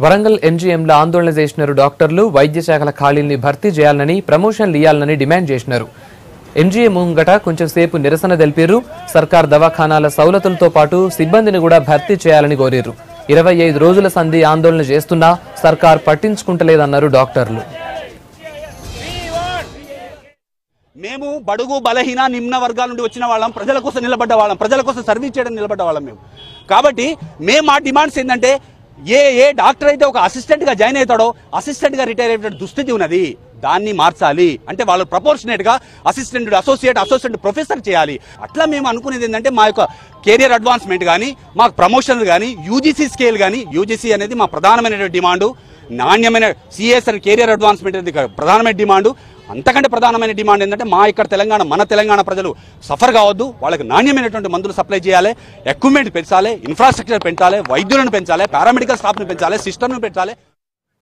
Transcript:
వరంగల్ ఎంజీఎంలో ఆందోళన చేసినారు డాక్టర్లు. వైద్య శాఖల ఖాళీల్ని భర్తీ చేయాలని, ప్రమోషన్లు ఇవ్వాలని డిమాండ్ చేసినారు. ఎంజీఎం ముంగట కొంచెం సేపు నిరసన తెలిపారు. సర్కార్ దవాఖానాల సౌలతులతో పాటు సిబ్బందిని కూడా భర్తీ చేయాలని కోరారు. 25 రోజుల సంధి ఆందోళన చేస్తున్నా సర్కార్ పట్టించుకుంటలేదన్నారు డాక్టర్లు. మేము బడుగు బలహీన నిమ్న వర్గాల నుండి వచ్చిన వాళ్ళం, ప్రజల కోసం నిలబడ్డ వాళ్ళం, ప్రజల కోసం సర్వీస్ చేయడం నిలబడ్డ వాళ్ళం మేము. కాబట్టి మేము మా డిమాండ్స్ ఏంటంటే ఏ డాక్టర్ అయితే ఒక అసిస్టెంట్గా జాయిన్ అవుతాడో అసిస్టెంట్గా రిటైర్ అయ్యే దుస్థితి ఉన్నది, దాన్ని మార్చాలి. అంటే వాళ్ళు ప్రపోర్షనేట్గా అసిస్టెంట్, అసోసియేట్ ప్రొఫెసర్ చేయాలి. అట్లా మేము అనుకునేది ఏంటంటే మా యొక్క కెరియర్ అడ్వాన్స్మెంట్ కానీ, మాకు ప్రమోషన్లు కానీ, యూజీసీ స్కేల్ కానీ, యూజీసీ అనేది మా ప్రధానమైన డిమాండు. నాణ్యమైన సిఎస్ఆర్ కెరియర్ అడ్వాన్స్మెంట్ అనేది ప్రధానమైన డిమాండు. అంతకంటే ప్రధానమైన డిమాండ్ ఏంటంటే మన తెలంగాణ ప్రజలు సఫర్ కావద్దు, వాళ్ళకి నాణ్యమైనటువంటి మందులు సప్లై చేయాలి, ఎక్విప్మెంట్ పెంచాలి, ఇన్ఫ్రాస్ట్రక్చర్ పెంచాలి, వైద్యులను పెంచాలి, పారామెడికల్ స్టాఫ్ని పెంచాలి, సిస్టమ్ను పెంచాలి.